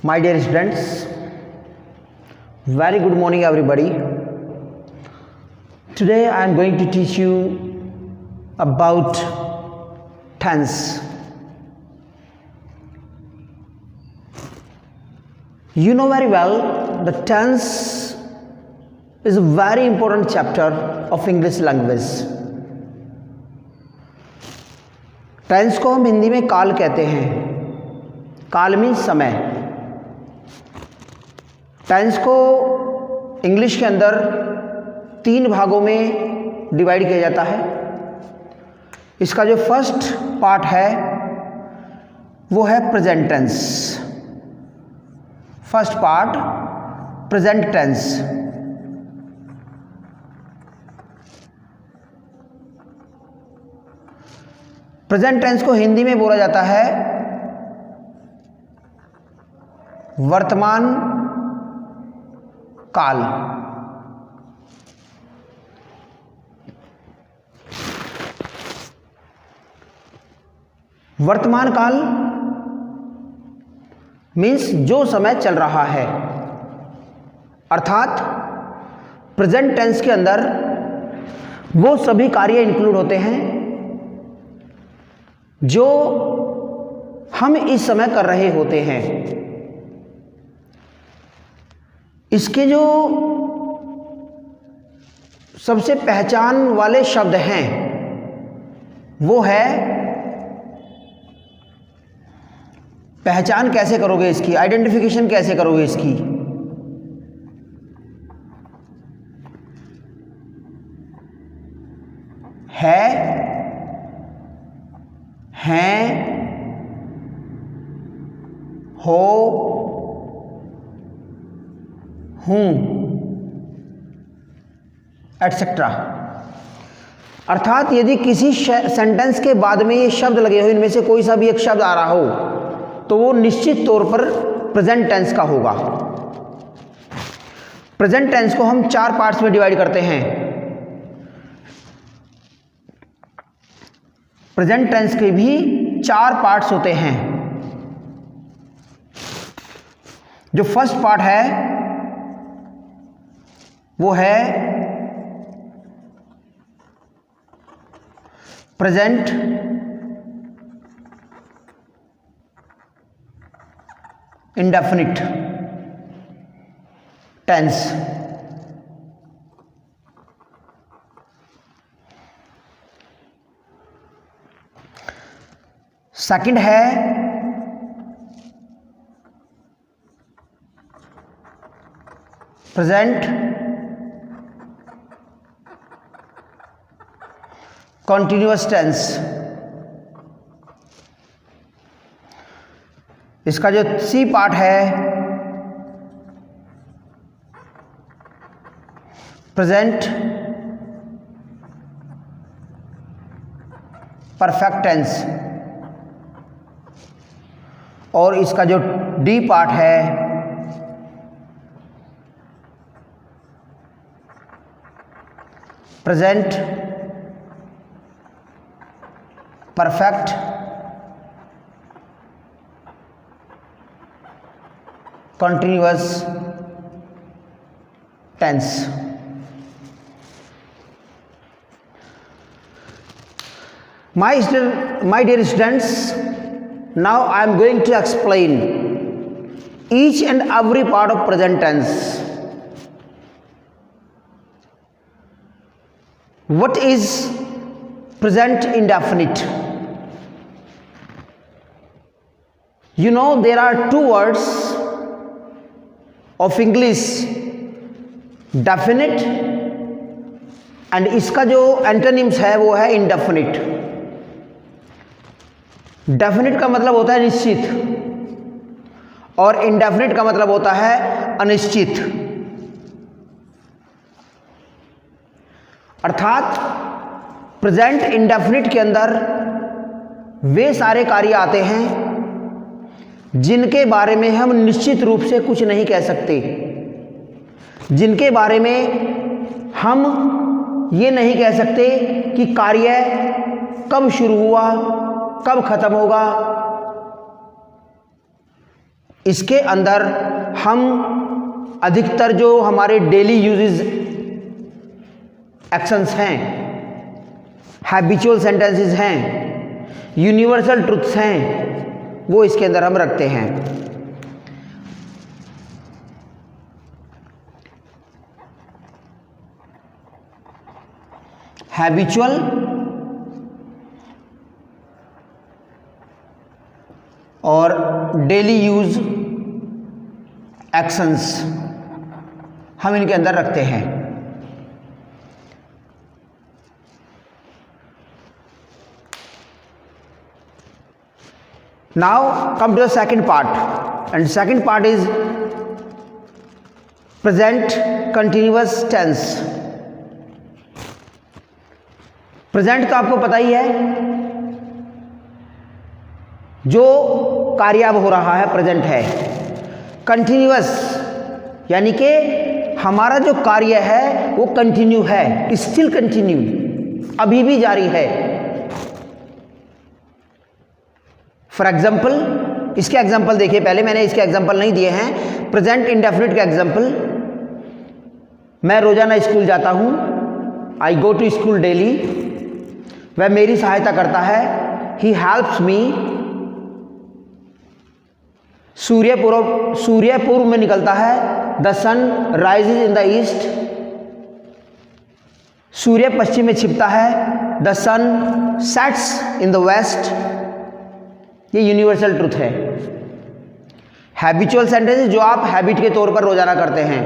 My dear students, very good morning everybody. Today I am going to teach you about tense. You know very well the tense is a very important chapter of English language. Tense को हम हिंदी में काल कहते हैं. काल means समय. Tense को English के अंदर 3 भागों में डिवाइड किया जाता है. इसका जो फर्स्ट पार्ट है वो है present tense. First part present tense. Present tense को हिंदी में बोला जाता है वर्तमान काल. वर्तमान काल मीन्स जो समय चल रहा है, अर्थात प्रेजेंट टेंस के अंदर वो सभी कार्य इंक्लूड होते हैं जो हम इस समय कर रहे होते हैं. इसके जो सबसे पहचान वाले शब्द हैं वो है, पहचान कैसे करोगे इसकी, आइडेंटिफिकेशन कैसे करोगे इसकी, है, हैं, हो, हूं, एटसेट्रा. अर्थात यदि किसी सेंटेंस के बाद में ये शब्द लगे हो, इनमें से कोई सा भी एक शब्द आ रहा हो तो वो निश्चित तौर पर प्रेजेंट टेंस का होगा. प्रेजेंट टेंस को हम 4 पार्ट्स में डिवाइड करते हैं. प्रेजेंट टेंस के भी 4 पार्ट्स होते हैं. जो फर्स्ट पार्ट है वो है प्रेजेंट इंडेफिनिट टेंस. सेकंड है प्रेजेंट कॉन्टिन्यूअस टेंस. इसका जो सी पार्ट है प्रेजेंट परफेक्ट टेंस, और इसका जो डी पार्ट है present perfect continuous tense. My dear students, now I am going to explain each and every part of present tense. What is present indefinite? You know there are 2 words of English, definite and इसका जो antonyms है वो है indefinite. Definite का मतलब होता है निश्चित और इंडेफिनिट का मतलब होता है अनिश्चित. अर्थात प्रेजेंट इंडेफिनिट के अंदर वे सारे कार्य आते हैं जिनके बारे में हम निश्चित रूप से कुछ नहीं कह सकते, जिनके बारे में हम ये नहीं कह सकते कि कार्य कब शुरू हुआ, कब खत्म होगा. इसके अंदर हम अधिकतर जो हमारे डेली यूजेस एक्शंस हैं, हैबिचुअल सेंटेंसेस हैं, यूनिवर्सल ट्रुथ्स हैं, वो इसके अंदर हम रखते हैं। हैबिचुअल और डेली यूज एक्शंस हम इनके अंदर रखते हैं। Now come to the second part, and second part is present continuous tense। Present तो आपको पता ही है, जो कार्य अब हो रहा है प्रेजेंट है। कंटिन्यूअस यानी कि हमारा जो कार्य है वो कंटिन्यू है, स्टिल कंटिन्यू, अभी भी जारी है। फॉर एग्जाम्पल, इसके एग्जाम्पल देखिए, पहले मैंने इसके एग्जाम्पल नहीं दिए हैं। प्रेजेंट इंडेफिनिट का एग्जाम्पल, मैं रोजाना स्कूल जाता हूं, आई गो टू स्कूल डेली। वह मेरी सहायता करता है, ही हेल्प्स मी। सूर्य पूर्व में निकलता है, the sun rises in the east. सूर्य पश्चिम में छिपता है, the sun sets in the west. ये यूनिवर्सल ट्रुथ है। हैबिचुअल सेंटेंसेस जो आप हैबिट के तौर पर रोजाना करते हैं।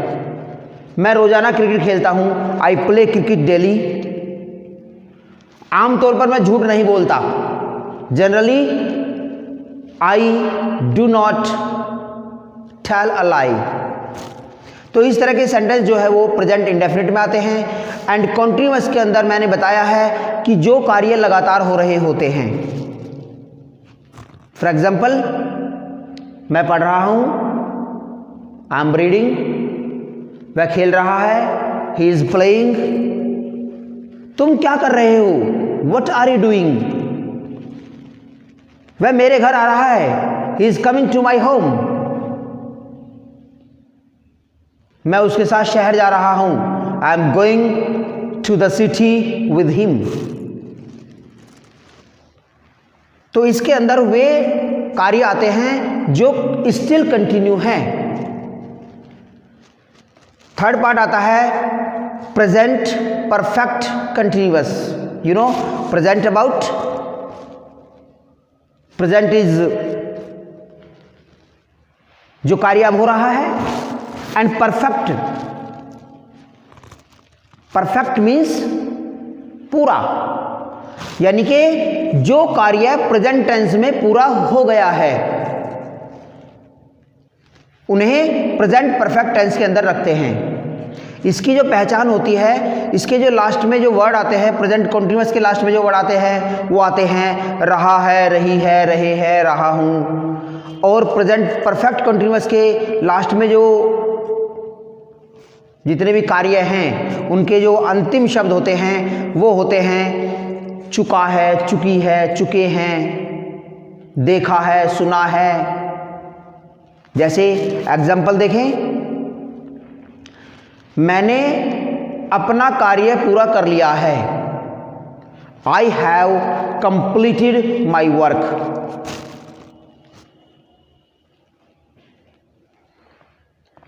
मैं रोजाना क्रिकेट खेलता हूं, आई प्ले क्रिकेट डेली। आमतौर पर मैं झूठ नहीं बोलता, generally I do not tell a lie. तो इस तरह के सेंटेंस जो है वो प्रेजेंट इंडेफिनिट में आते हैं। एंड कॉन्टिन्यूअस के अंदर मैंने बताया है कि जो कार्य लगातार हो रहे होते हैं। फॉर एग्जाम्पल, मैं पढ़ रहा हूं, आई एम रीडिंग। वह खेल रहा है, ही इज प्लेइंग। तुम क्या कर रहे हो, वट आर यू डूइंग। वह मेरे घर आ रहा है, he is coming to my home. मैं उसके साथ शहर जा रहा हूं, I am going to the city with him. तो इसके अंदर वे कार्य आते हैं जो स्टिल कंटिन्यू हैं। थर्ड पार्ट आता है present perfect continuous. You know present about, present is जो कार्य अब हो रहा है, एंड परफेक्ट, परफेक्ट मीन्स पूरा, यानी कि जो कार्य प्रेजेंट टेंस में पूरा हो गया है उन्हें प्रेजेंट परफेक्ट टेंस के अंदर रखते हैं। इसकी जो पहचान होती है, इसके जो लास्ट में जो वर्ड आते हैं, प्रेजेंट कॉन्टिन्यूअस के लास्ट में जो वर्ड आते हैं वो आते हैं रहा है, रही है, रहे हैं, रहा हूं। और प्रेजेंट परफेक्ट कॉन्टिन्यूअस के लास्ट में जो जितने भी कार्य हैं उनके जो अंतिम शब्द होते हैं वो होते हैं चुका है, चुकी है, चुके हैं, देखा है, सुना है। जैसे एग्जाम्पल देखें, मैंने अपना कार्य पूरा कर लिया है, I have completed my work.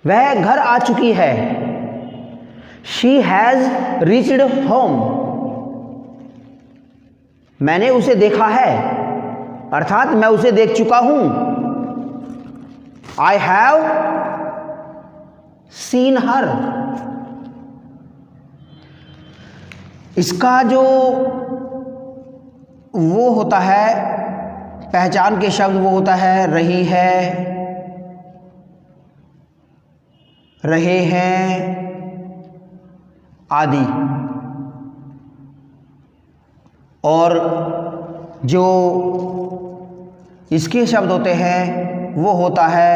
वह घर आ चुकी है, शी हैज रीच्ड होम। मैंने उसे देखा है, अर्थात मैं उसे देख चुका हूं, आई हैव सीन हर। इसका जो वो होता है पहचान के शब्द, वो होता है रही है, रहे हैं आदि। और जो इसके शब्द होते हैं वो होता है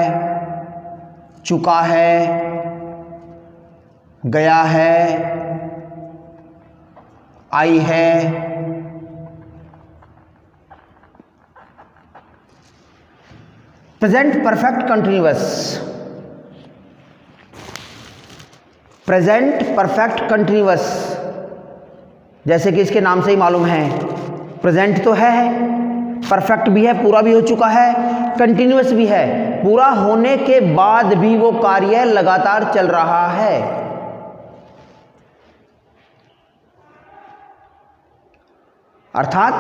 चुका है, गया है, आई है। Present perfect continuous, present perfect continuous, जैसे कि इसके नाम से ही मालूम है, प्रेजेंट तो है, परफेक्ट भी है, पूरा भी हो चुका है, कंटिन्यूअस भी है, पूरा होने के बाद भी वो कार्य लगातार चल रहा है। अर्थात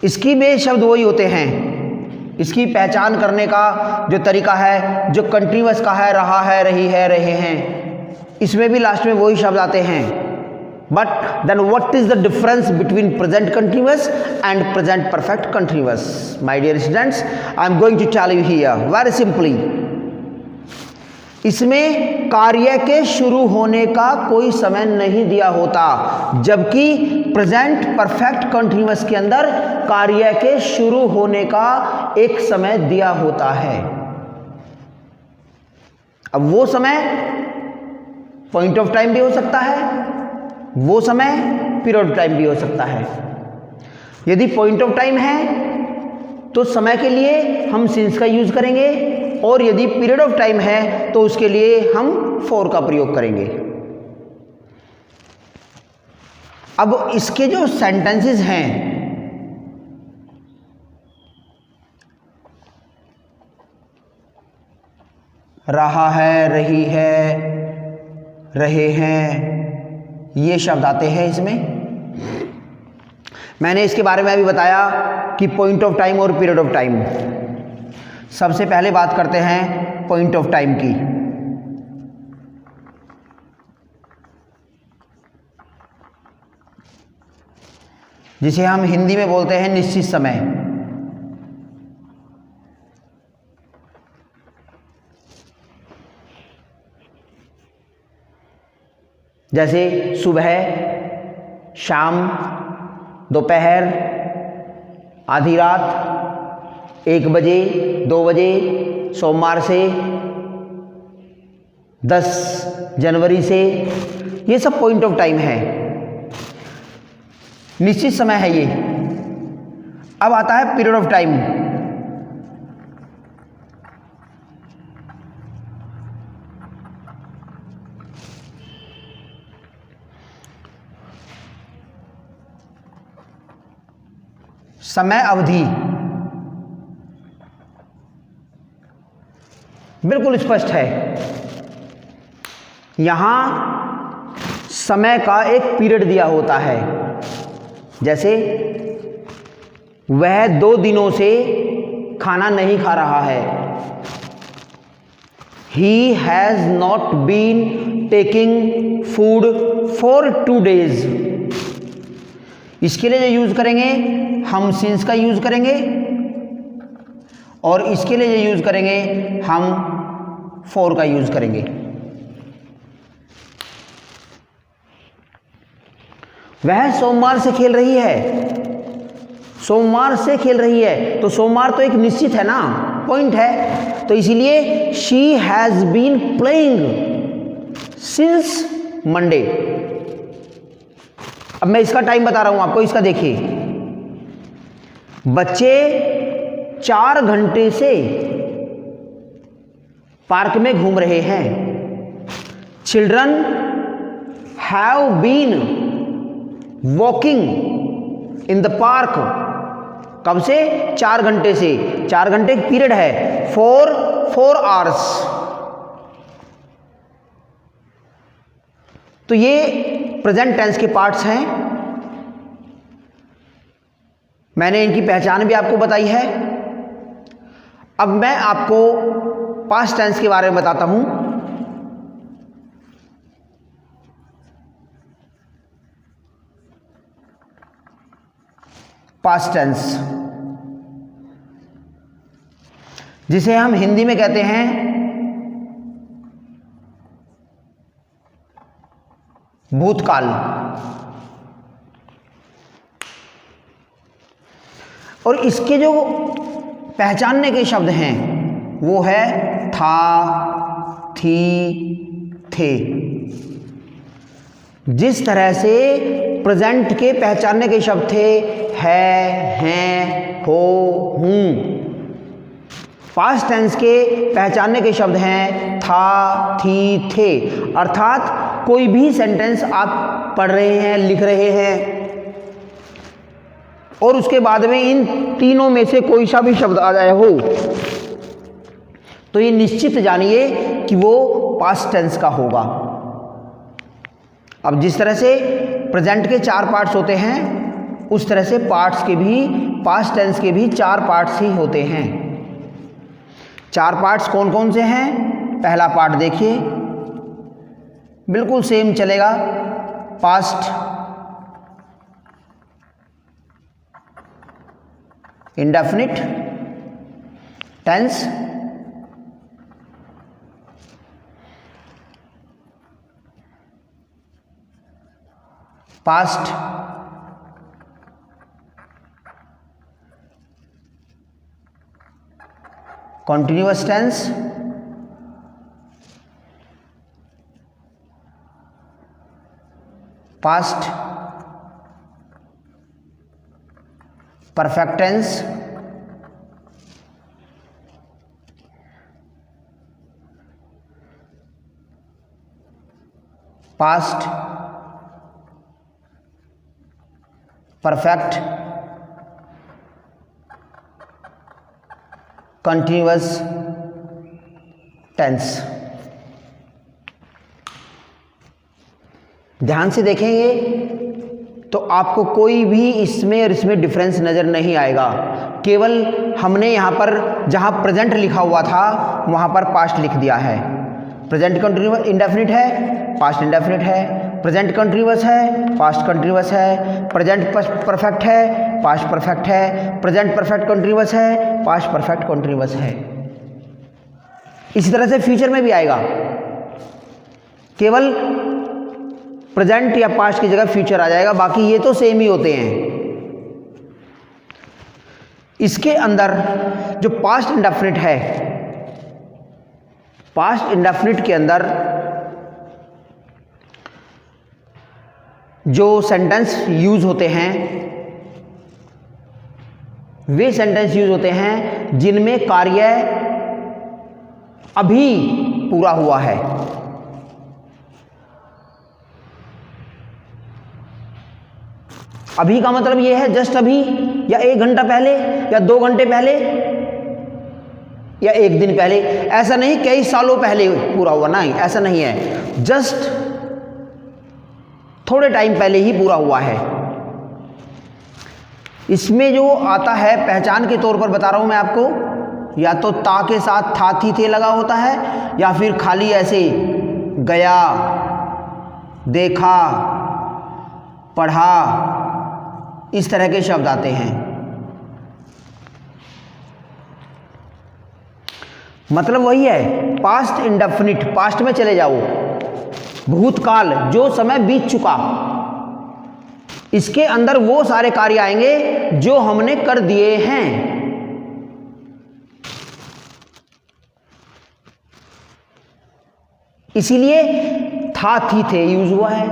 इसकी में शब्द वही होते हैं, इसकी पहचान करने का जो तरीका है, जो कंटिन्यूअस का है, रहा है, रही है, रहे हैं, इसमें भी लास्ट में वही शब्द आते हैं। But then what is the difference between present continuous and present perfect continuous? My dear students, I am going to tell you here very simply. इसमें कार्य के शुरू होने का कोई समय नहीं दिया होता, जबकि प्रेजेंट परफेक्ट कंटिन्यूअस के अंदर कार्य के शुरू होने का एक समय दिया होता है। अब वो समय पॉइंट ऑफ टाइम भी हो सकता है, वो समय पीरियड ऑफ टाइम भी हो सकता है। यदि पॉइंट ऑफ टाइम है तो समय के लिए हम सिंस का यूज करेंगे, और यदि पीरियड ऑफ टाइम है तो उसके लिए हम फॉर का प्रयोग करेंगे। अब इसके जो सेंटेंसेस हैं, रहा है, रही है, रहे हैं, ये शब्द आते हैं इसमें। मैंने इसके बारे में अभी बताया कि पॉइंट ऑफ टाइम और पीरियड ऑफ टाइम। सबसे पहले बात करते हैं पॉइंट ऑफ टाइम की। जिसे हम हिंदी में बोलते हैं निश्चित समय। जैसे सुबह, शाम, दोपहर, आधी रात, 1 बजे, 2 बजे, सोमवार से, 10 जनवरी से, ये सब पॉइंट ऑफ टाइम है, निश्चित समय है ये। अब आता है पीरियड ऑफ टाइम। समय अवधि बिल्कुल स्पष्ट है। यहां समय का एक पीरियड दिया होता है। जैसे वह 2 दिनों से खाना नहीं खा रहा है। He has not been taking food for 2 days। इसके लिए जो यूज करेंगे हम सिंस का यूज करेंगे, और इसके लिए जो यूज करेंगे हम फॉर का यूज करेंगे। वह सोमवार से खेल रही है, सोमवार से खेल रही है, तो सोमवार तो एक निश्चित है ना, पॉइंट है, तो इसीलिए she has been playing since Monday. अब मैं इसका टाइम बता रहा हूं आपको, इसका देखिए। बच्चे 4 घंटे से पार्क में घूम रहे हैं। Children have been walking in the park. कब से? 4 घंटे से। 4 घंटे की पीरियड है, 4 आवर्स। तो ये प्रेजेंट टेंस के पार्ट्स हैं। मैंने इनकी पहचान भी आपको बताई है। अब मैं आपको पास्ट टेंस के बारे में बताता हूं। पास्ट टेंस, जिसे हम हिंदी में कहते हैं भूतकाल। और इसके जो पहचानने के शब्द हैं वो है था, थी, थे। जिस तरह से प्रेजेंट के पहचानने के शब्द थे है, हैं, हो, हूं, पास्ट टेंस के पहचानने के शब्द हैं था, थी, थे। अर्थात कोई भी सेंटेंस आप पढ़ रहे हैं, लिख रहे हैं और उसके बाद में इन तीनों में से कोई सा भी शब्द आ जाए हो, तो ये निश्चित जानिए कि वो पास्ट टेंस का होगा। अब जिस तरह से प्रेजेंट के 4 पार्ट्स होते हैं, उस तरह से पार्ट्स के भी, पास्ट टेंस के भी 4 पार्ट्स ही होते हैं। 4 पार्ट्स कौन कौन से हैं? पहला पार्ट देखिए, बिल्कुल सेम चलेगा। Past indefinite tense, past continuous tense, past perfect tense, past perfect continuous tense. ध्यान से देखेंगे तो आपको कोई भी इसमें और इसमें डिफरेंस नज़र नहीं आएगा। केवल हमने यहाँ पर जहाँ प्रेजेंट लिखा हुआ था वहाँ पर पास्ट लिख दिया है। प्रेजेंट कंटिन्यूअस इंडेफिनिट है, पास्ट इंडेफिनिट है। प्रेजेंट कंटिन्यूअस है, पास्ट कंटिन्यूअस है। प्रेजेंट परफेक्ट है, पास्ट परफेक्ट है। प्रेजेंट परफेक्ट कंटिन्यूअस है, पास्ट परफेक्ट कंटिन्यूअस है। इसी तरह से फ्यूचर में भी आएगा, केवल प्रेजेंट या पास्ट की जगह फ्यूचर आ जाएगा, बाकी ये तो सेम ही होते हैं। इसके अंदर जो पास्ट इंडेफिनिट है, पास्ट इंडेफिनिट के अंदर जो सेंटेंस यूज होते हैं वे सेंटेंस यूज होते हैं जिनमें कार्य अभी पूरा हुआ है। अभी का मतलब यह है जस्ट अभी, या 1 घंटा पहले, या 2 घंटे पहले, या 1 दिन पहले। ऐसा नहीं कई सालों पहले पूरा हुआ, नहीं, ऐसा नहीं है। जस्ट थोड़े टाइम पहले ही पूरा हुआ है। इसमें जो आता है पहचान के तौर पर बता रहा हूं मैं आपको, या तो ता के साथ था, थी, थे लगा होता है, या फिर खाली ऐसे गया, देखा, पढ़ा, इस तरह के शब्द आते हैं। मतलब वही है, पास्ट इंडेफिनिट, पास्ट में चले जाओ, भूतकाल जो समय बीत चुका, इसके अंदर वो सारे कार्य आएंगे जो हमने कर दिए हैं। इसीलिए था, थी, थे यूज हुआ है,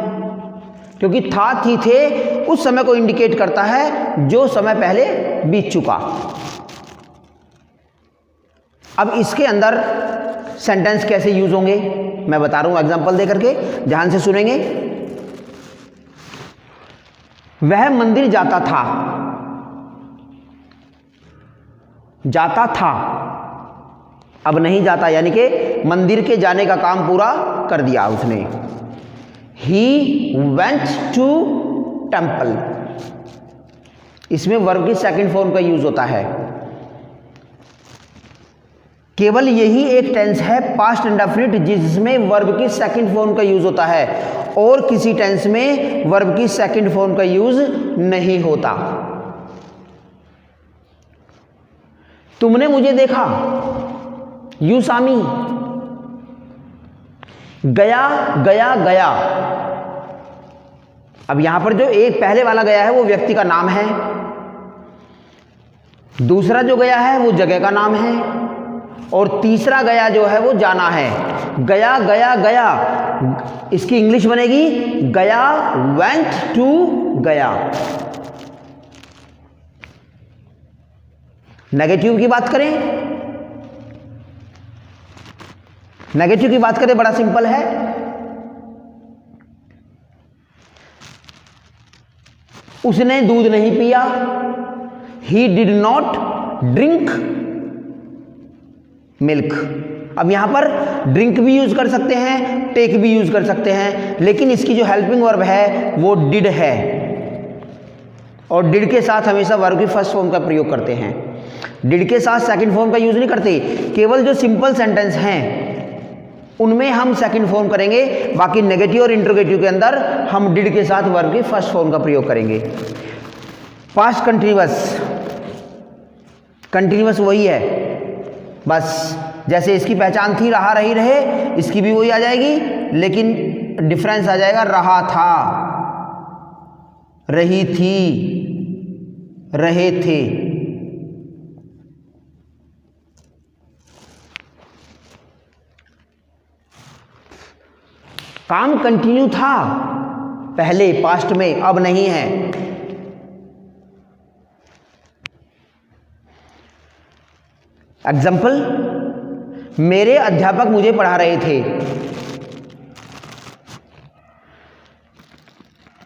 क्योंकि था, थी, थे उस समय को इंडिकेट करता है जो समय पहले बीत चुका। अब इसके अंदर सेंटेंस कैसे यूज होंगे मैं बता रहा हूं एग्जांपल दे करके, ध्यान से सुनेंगे। वह मंदिर जाता था, जाता था, अब नहीं जाता, यानी कि मंदिर के जाने का काम पूरा कर दिया उसने। He went to temple, इसमें वर्ब की सेकंड फॉर्म का यूज होता है। केवल यही एक टेंस है पास्ट इंडेफिनिट जिसमें वर्ब की सेकंड फॉर्म का यूज होता है, और किसी टेंस में वर्ब की सेकंड फॉर्म का यूज नहीं होता। तुमने मुझे देखा, यू सॉ मी। गया, गया, गया। अब यहां पर जो एक पहले वाला गया है वो व्यक्ति का नाम है, दूसरा जो गया है वो जगह का नाम है, और तीसरा गया जो है वो जाना है। गया, गया, गया, इसकी इंग्लिश बनेगी गया वेंट टू गया। नेगेटिव की बात करें नेगेटिव की बात करें, बड़ा सिंपल है, उसने दूध नहीं पिया, he did not drink milk. अब यहां पर ड्रिंक भी यूज कर सकते हैं, टेक भी यूज कर सकते हैं, लेकिन इसकी जो हेल्पिंग वर्ब है वो डिड है, और डिड के साथ हमेशा वर्ब की फर्स्ट फॉर्म का प्रयोग करते हैं। डिड के साथ सेकंड फॉर्म का यूज नहीं करते, केवल जो सिंपल सेंटेंस हैं उनमें हम सेकंड फॉर्म करेंगे, बाकी नेगेटिव और इंट्रोगेटिव के अंदर हम डिड के साथ वर्ब की फर्स्ट फॉर्म का प्रयोग करेंगे। पास्ट कंटीन्यूअस, कंटीन्यूअस वही है, बस जैसे इसकी पहचान थी रहा रही रहे, इसकी भी वही आ जाएगी, लेकिन डिफरेंस आ जाएगा रहा था, रही थी, रहे थे। काम कंटिन्यू था पहले पास्ट में, अब नहीं है। एग्जाम्पल, मेरे अध्यापक मुझे पढ़ा रहे थे,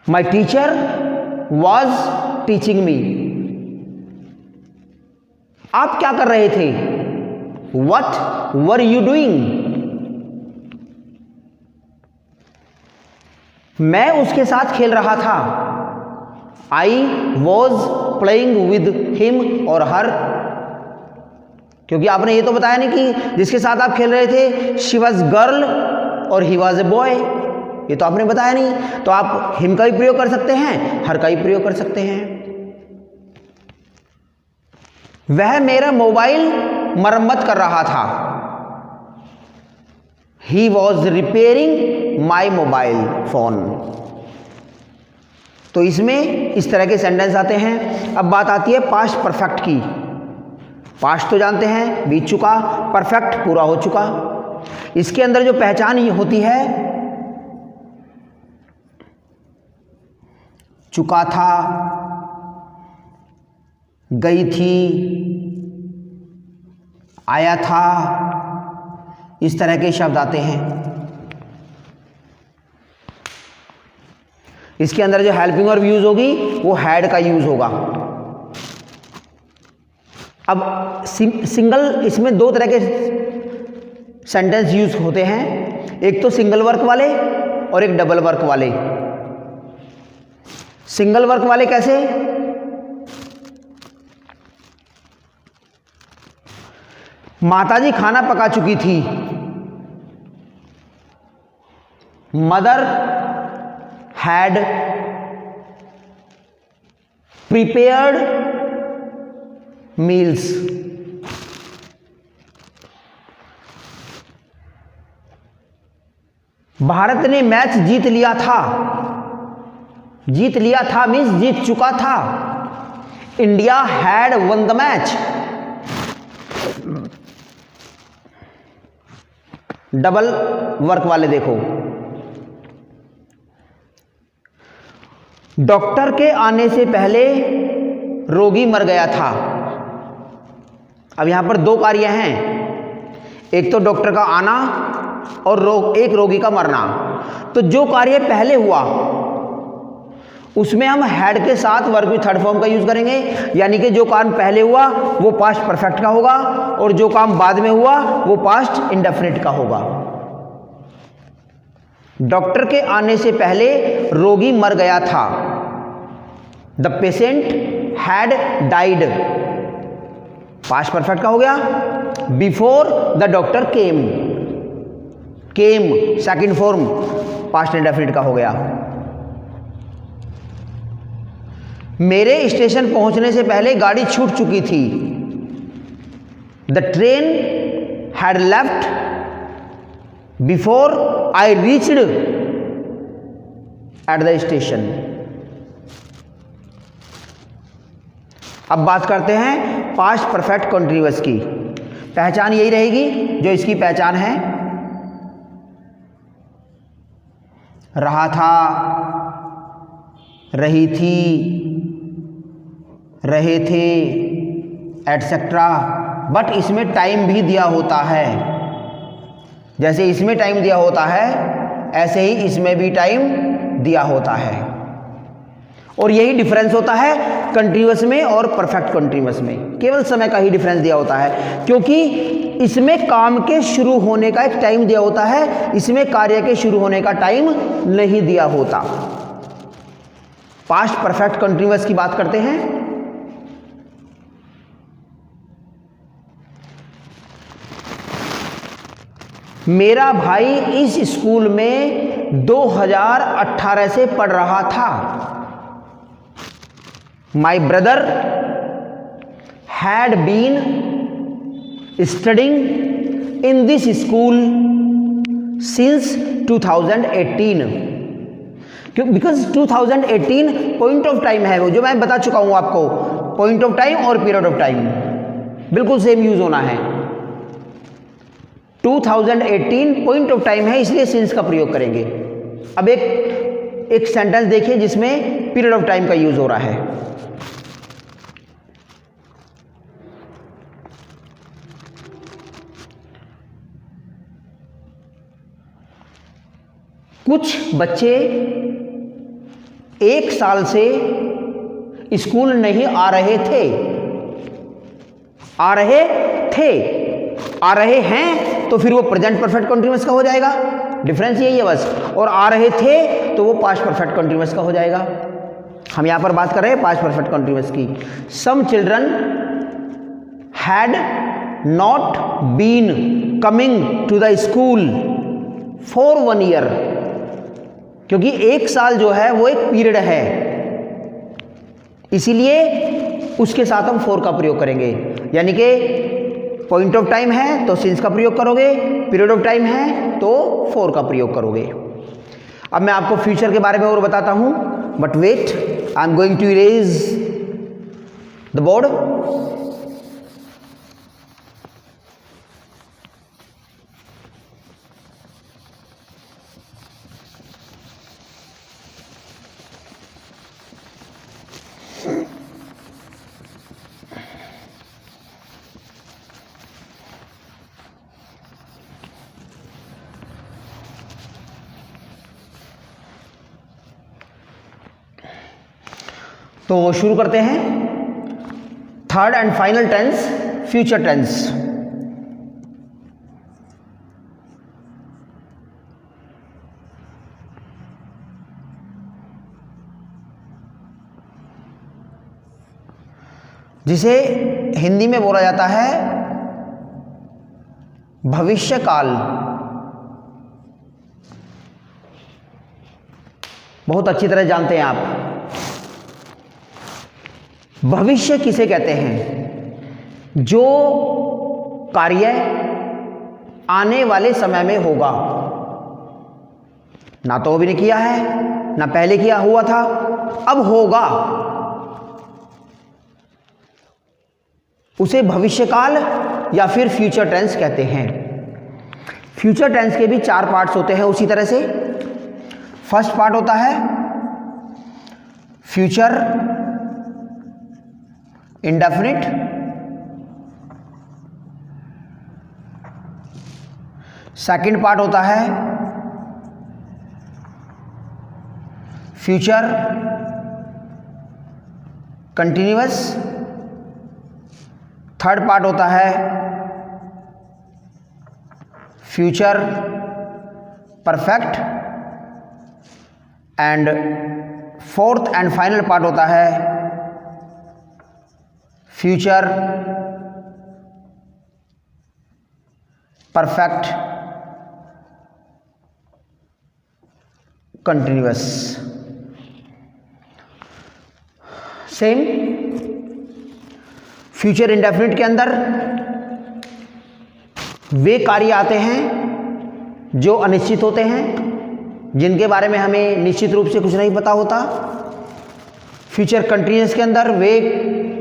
my teacher was teaching me. आप क्या कर रहे थे, वट वर यू डूइंग। मैं उसके साथ खेल रहा था, I was playing with him और हर। क्योंकि आपने ये तो बताया नहीं कि जिसके साथ आप खेल रहे थे शी वॉज गर्ल और ही वॉज ए बॉय, ये तो आपने बताया नहीं, तो आप हिम का भी प्रयोग कर सकते हैं, हर का भी प्रयोग कर सकते हैं। वह मेरा मोबाइल मरम्मत कर रहा था, he was repairing my mobile phone. तो इसमें इस तरह के सेंटेंस आते हैं। अब बात आती है पास्ट परफेक्ट की। पास्ट तो जानते हैं बीत चुका, परफेक्ट पूरा हो चुका। इसके अंदर जो पहचान होती है, चुका था, गई थी, आया था, इस तरह के शब्द आते हैं। इसके अंदर जो हेल्पिंग वर्ब यूज होगी वो हैड का यूज होगा। अब सिंगल, इसमें दो तरह के सेंटेंस यूज होते हैं, एक तो सिंगल वर्क वाले और एक डबल वर्क वाले। सिंगल वर्क वाले कैसे, माताजी खाना पका चुकी थी, mother had prepared meals. Bharat ने मैच जीत लिया था, जीत लिया था मीन्स जीत चुका था। India had one the match. Double work वाले देखो, डॉक्टर के आने से पहले रोगी मर गया था। अब यहां पर दो कार्य हैं, एक तो डॉक्टर का आना और एक रोगी का मरना। तो जो कार्य पहले हुआ उसमें हम हैड के साथ वर्ब की थर्ड फॉर्म का यूज करेंगे, यानी कि जो काम पहले हुआ वो पास्ट परफेक्ट का होगा और जो काम बाद में हुआ वो पास्ट इंडेफिनिट का होगा। डॉक्टर के आने से पहले रोगी मर गया था, the patient had died, past perfect का हो गया। Before the doctor came, came second form past indefinite का हो गया। मेरे स्टेशन पहुंचने से पहले गाड़ी छूट चुकी थी, the train had left before I reached at the station. अब बात करते हैं पास्ट परफेक्ट कंटीन्यूअस की। पहचान यही रहेगी जो इसकी पहचान है, रहा था, रही थी, रहे थे, एटसेट्रा। बट इसमें टाइम भी दिया होता है, जैसे इसमें टाइम दिया होता है ऐसे ही इसमें भी टाइम दिया होता है, और यही डिफरेंस होता है कंटीन्यूअस में और परफेक्ट कंटीन्यूअस में। केवल समय का ही डिफरेंस दिया होता है, क्योंकि इसमें काम के शुरू होने का एक टाइम दिया होता है, इसमें कार्य के शुरू होने का टाइम नहीं दिया होता। पास्ट परफेक्ट कंटीन्यूअस की बात करते हैं। मेरा भाई इस स्कूल में 2018 से पढ़ रहा था। My brother had been studying in this school since 2018, क्यों? बिकॉज 2018 पॉइंट ऑफ टाइम है, वो जो मैं बता चुका हूं आपको, पॉइंट ऑफ टाइम और पीरियड ऑफ टाइम बिल्कुल सेम यूज होना है। 2018 पॉइंट ऑफ टाइम है, इसलिए सिंस का प्रयोग करेंगे। अब एक सेंटेंस देखिए जिसमें पीरियड ऑफ टाइम का यूज हो रहा है। कुछ बच्चे 1 साल से स्कूल नहीं आ रहे थे, आ रहे हैं तो फिर वो प्रेजेंट परफेक्ट कंटीन्यूअस का हो जाएगा, डिफरेंस यही है बस। और आ रहे थे तो वो पास्ट परफेक्ट कंटीन्यूअस का हो जाएगा। हम यहां पर बात कर रहे हैं पास्ट परफेक्ट कंटीन्यूअस की। Some children had not been coming to the school for 1 year, क्योंकि 1 साल जो है वो एक पीरियड है, इसीलिए उसके साथ हम फॉर का प्रयोग करेंगे। यानी कि पॉइंट ऑफ टाइम है तो सिंस का प्रयोग करोगे, पीरियड ऑफ टाइम है तो फॉर का प्रयोग करोगे। अब मैं आपको फ्यूचर के बारे में और बताता हूं, but wait, I am going to erase the board. तो शुरू करते हैं। Third and final tense, future tense. जिसे हिंदी में बोला जाता है भविष्यकाल। बहुत अच्छी तरह जानते हैं आप भविष्य किसे कहते हैं। जो कार्य आने वाले समय में होगा, ना तो अभी ने किया है ना पहले किया हुआ था, अब होगा, उसे भविष्यकाल या फिर फ्यूचर टेंस कहते हैं। फ्यूचर टेंस के भी 4 पार्ट्स होते हैं उसी तरह से। फर्स्ट पार्ट होता है फ्यूचर इंडेफिनिट, सेकंड पार्ट होता है फ्यूचर कंटिन्यूअस, थर्ड पार्ट होता है future perfect, and fourth and final part होता है future perfect continuous. Same future indefinite के अंदर वे कार्य आते हैं जो अनिश्चित होते हैं, जिनके बारे में हमें निश्चित रूप से कुछ नहीं पता होता। फ्यूचर कंटिन्यूअस के अंदर वे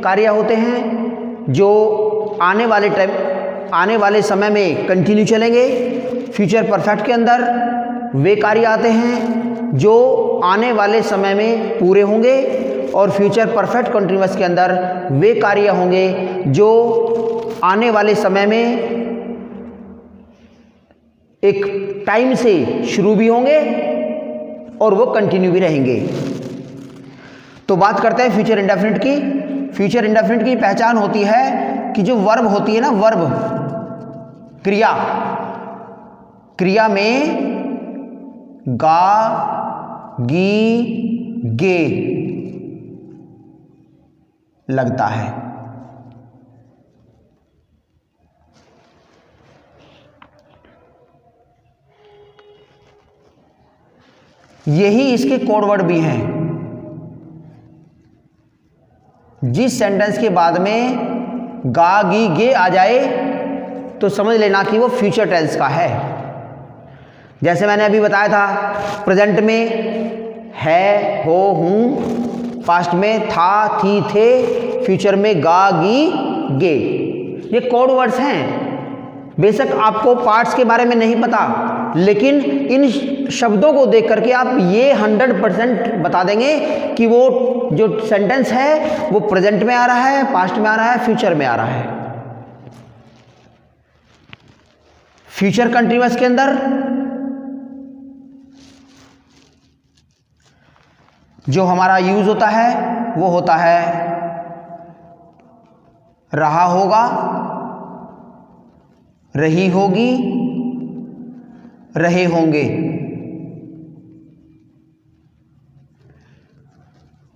कार्य होते हैं जो आने वाले समय में कंटिन्यू चलेंगे। फ्यूचर परफेक्ट के अंदर वे कार्य आते हैं जो आने वाले समय में पूरे होंगे, और फ्यूचर परफेक्ट कंटिन्यूअस के अंदर वे कार्य होंगे जो आने वाले समय में एक टाइम से शुरू भी होंगे और वो कंटिन्यू भी रहेंगे। तो बात करते हैं फ्यूचर इंडेफिनिट की। फ्यूचर इंडेफिनिट की पहचान होती है कि जो वर्ब होती है ना, वर्ब क्रिया, क्रिया में गा गी गे लगता है। यही इसके कोड वर्ड भी हैं। जिस सेंटेंस के बाद में गा गी गे आ जाए तो समझ लेना कि वो फ्यूचर टेंस का है। जैसे मैंने अभी बताया था, प्रेजेंट में है, हो, हूं, पास्ट में था, थी, थे, फ्यूचर में गा गी गे। ये कोड वर्ड्स हैं। बेशक आपको पार्ट्स के बारे में नहीं पता, लेकिन इन शब्दों को देख करके आप ये 100% बता देंगे कि वो जो सेंटेंस है वो प्रेजेंट में आ रहा है, पास्ट में आ रहा है, फ्यूचर में आ रहा है। फ्यूचर कंटीन्यूअस के अंदर जो हमारा यूज होता है वो होता है रहा होगा, रही होगी, रहे होंगे।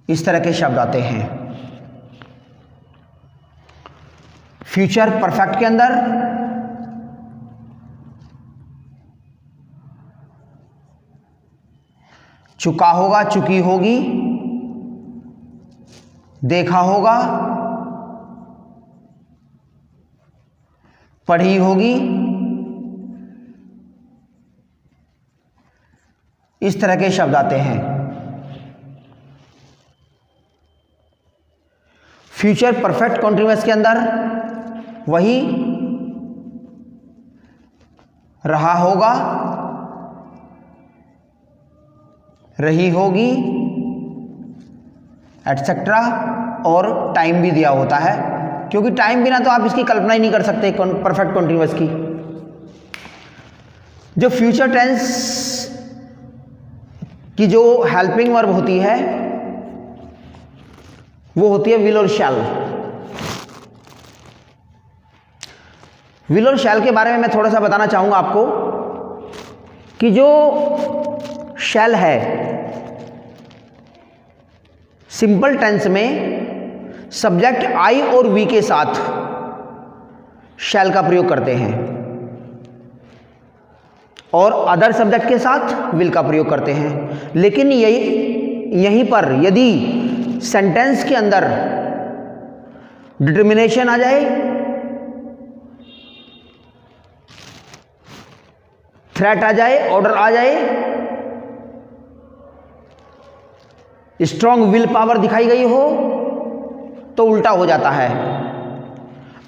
इस तरह के शब्द आते हैं। फ्यूचर परफेक्ट के अंदर चुका होगा, चुकी होगी, देखा होगा, पढ़ी होगी, इस तरह के शब्द आते हैं। फ्यूचर परफेक्ट कॉन्टिन्यूअस के अंदर वही रहा होगा, रही होगी, एटसेट्रा, और टाइम भी दिया होता है, क्योंकि टाइम बिना तो आप इसकी कल्पना ही नहीं कर सकते परफेक्ट कॉन्टिन्यूअस की। जो फ्यूचर टेंस की जो हेल्पिंग वर्ब होती है वो होती है विल और शैल। विल और शैल के बारे में मैं थोड़ा सा बताना चाहूंगा आपको कि जो शैल है सिंपल टेंस में सब्जेक्ट आई और वी के साथ शैल का प्रयोग करते हैं और अदर सब्जेक्ट के साथ विल का प्रयोग करते हैं। लेकिन यहीं पर यदि सेंटेंस के अंदर डिटर्मिनेशन आ जाए, थ्रेट आ जाए, ऑर्डर आ जाए, स्ट्रॉन्ग विल पावर दिखाई गई हो, तो उल्टा हो जाता है।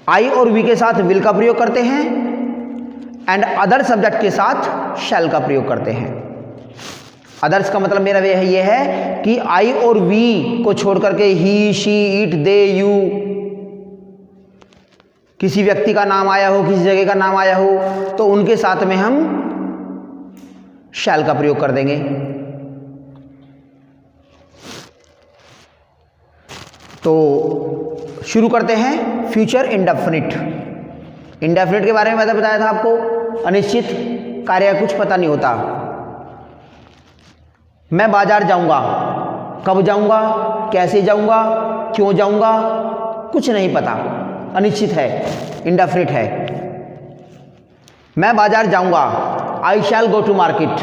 आई और वी के साथ विल का प्रयोग करते हैं एंड अदर सब्जेक्ट के साथ शैल का प्रयोग करते हैं। अदर्स का मतलब मेरा ये है कि आई और वी को छोड़ करके ही, शी, इट, दे, यू, किसी व्यक्ति का नाम आया हो, किसी जगह का नाम आया हो, तो उनके साथ में हम शैल का प्रयोग कर देंगे। तो शुरू करते हैं फ्यूचर इंडेफिनिट। इंडेफिनिट के बारे में मैंने बताया था आपको, अनिश्चित कार्य का कुछ पता नहीं होता। मैं बाजार जाऊंगा, कब जाऊंगा, कैसे जाऊंगा, क्यों जाऊंगा, कुछ नहीं पता, अनिश्चित है, इंडेफिनिट है। मैं बाजार जाऊंगा, आई शैल गो टू मार्केट।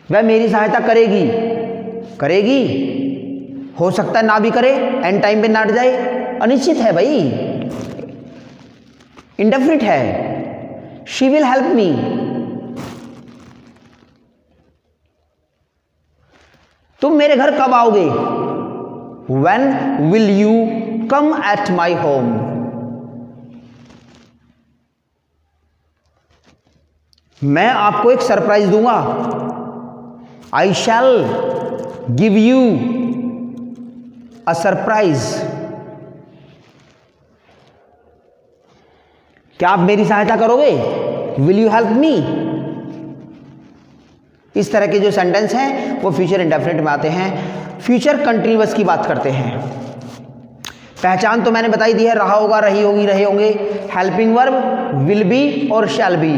वह मेरी सहायता करेगी, करेगी, हो सकता है ना भी करे, एंड टाइम पे ना जाए, अनिश्चित है भाई, इंडेफिनिट है। शी विल हेल्प मी, तुम मेरे घर कब आओगे, when will you come at my home। मैं आपको एक सरप्राइज दूंगा, I shall give you a surprise। क्या आप मेरी सहायता करोगे? Will you help me. इस तरह के जो सेंटेंस हैं वो फ्यूचर इंडेफिनिट में आते हैं। फ्यूचर कंटिन्यूअस की बात करते हैं। पहचान तो मैंने बताई दी है, रहा होगा, रही होगी, रहे होंगे। हेल्पिंग वर्ब विल बी और शैल बी।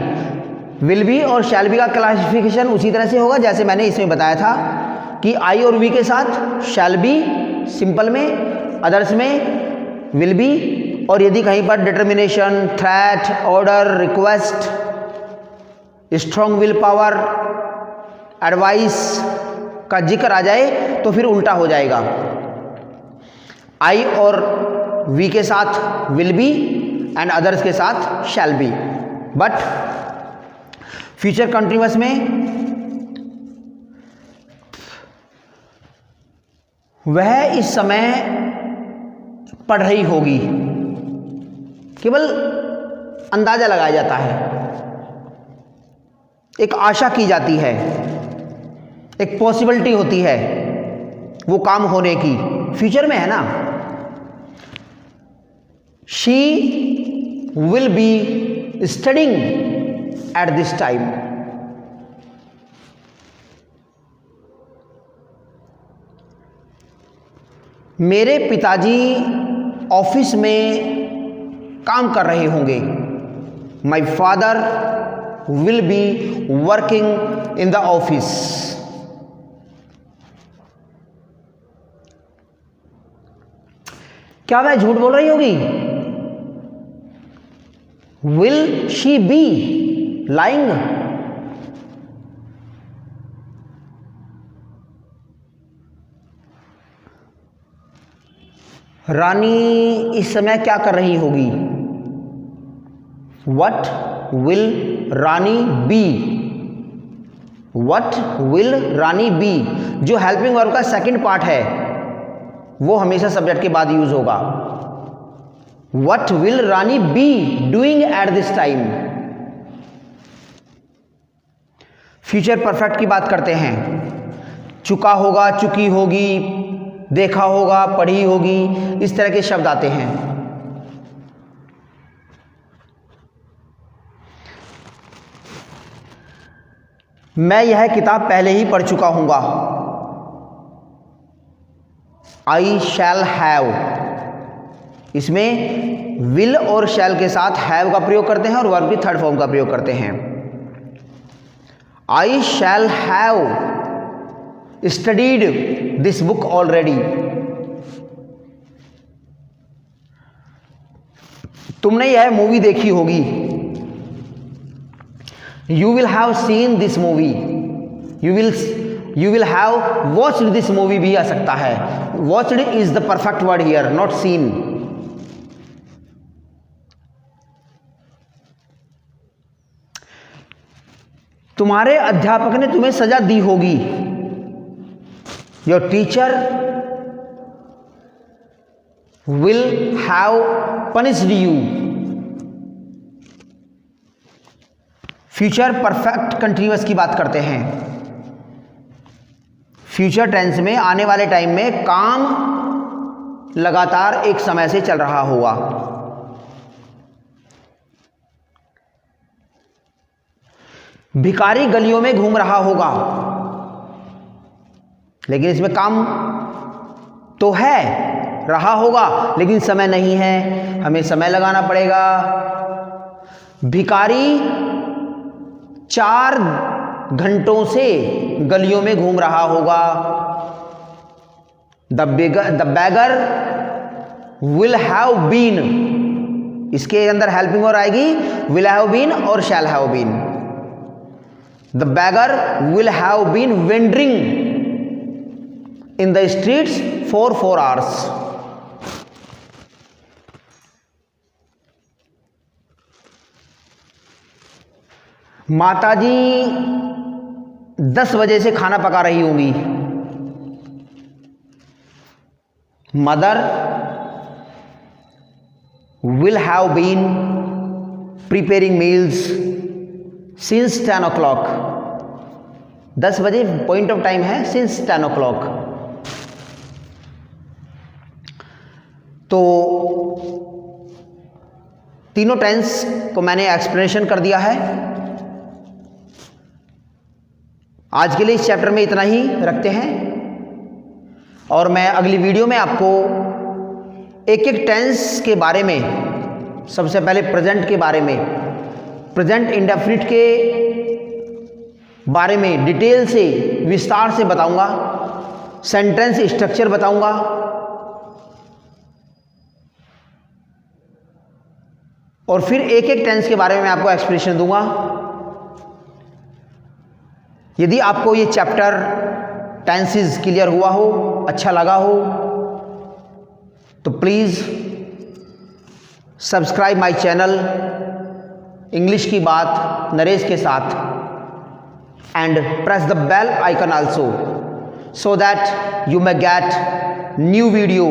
विल बी और शैल बी का क्लासिफिकेशन उसी तरह से होगा जैसे मैंने इसमें बताया था कि आई और वी के साथ शैल बी सिंपल में, अदर्स में विल बी, और यदि कहीं पर determination, threat, order, request, strong will power, advice का जिक्र आ जाए तो फिर उल्टा हो जाएगा। आई और वी के साथ विल बी एंड अदर्स के साथ shall be. But future continuous में वह इस समय पढ़ रही होगी, केवल अंदाजा लगाया जाता है, एक आशा की जाती है, एक पॉसिबिलिटी होती है वो काम होने की, फ्यूचर में है ना। She will be studying at this time. मेरे पिताजी ऑफिस में काम कर रहे होंगे। My father will be working in the office. क्या वह झूठ बोल रही होगी? Will she be lying? Rani इस समय क्या कर रही होगी? What will Rani be? What will Rani be जो हेल्पिंग वर्ब का सेकंड पार्ट है वो हमेशा सब्जेक्ट के बाद यूज होगा। What will Rani be doing at this time. Future perfect की बात करते हैं। चुका होगा, चुकी होगी, देखा होगा, पढ़ी होगी, इस तरह के शब्द आते हैं। मैं यह किताब पहले ही पढ़ चुका हूंगा। आई शैल हैव, इसमें विल और शैल के साथ हैव का प्रयोग करते हैं और वर्ब की थर्ड फॉर्म का प्रयोग करते हैं। I shall have studied this book already. तुमने यह मूवी देखी होगी। You will have seen this movie. You will have watched this movie भी आ सकता है। Watched is the perfect word here, not seen. तुम्हारे अध्यापक ने तुम्हें सजा दी होगी। Your teacher will have punished you. Future perfect continuous की बात करते हैं। फ्यूचर टेंस में आने वाले टाइम में काम लगातार एक समय से चल रहा होगा। भिखारी गलियों में घूम रहा होगा, लेकिन इसमें काम तो है, रहा होगा, लेकिन समय नहीं है, हमें समय लगाना पड़ेगा। भिखारी 4 घंटों से गलियों में घूम रहा होगा। The beggar will have been, इसके अंदर हेल्पिंग वर्ब आएगी विल हैव बीन और shall have been. The beggar will have been wandering in the streets for 4 hours। माताजी 10 बजे से खाना पका रही होंगी। Mother will have been preparing meals since 10 o'clock। 10 बजे पॉइंट ऑफ टाइम है, सिंस 10 o'clock। तो तीनों टेंस को मैंने एक्सप्लेनेशन कर दिया है। आज के लिए इस चैप्टर में इतना ही रखते हैं और मैं अगली वीडियो में आपको एक एक टेंस के बारे में, सबसे पहले प्रेजेंट के बारे में, प्रेजेंट इंडेफिनिट के बारे में डिटेल से विस्तार से बताऊंगा, सेंटेंस स्ट्रक्चर बताऊंगा और फिर एक एक टेंस के बारे में मैं आपको एक्सप्लेनेशन दूंगा। यदि आपको ये चैप्टर टेंसेस क्लियर हुआ हो, अच्छा लगा हो, तो please subscribe my channel English की बात नरेश के साथ and press the bell icon also so that you may get new video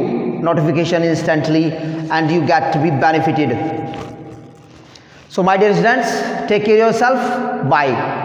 notification instantly and you get to be benefited. So my dear students, take care of yourself. Bye.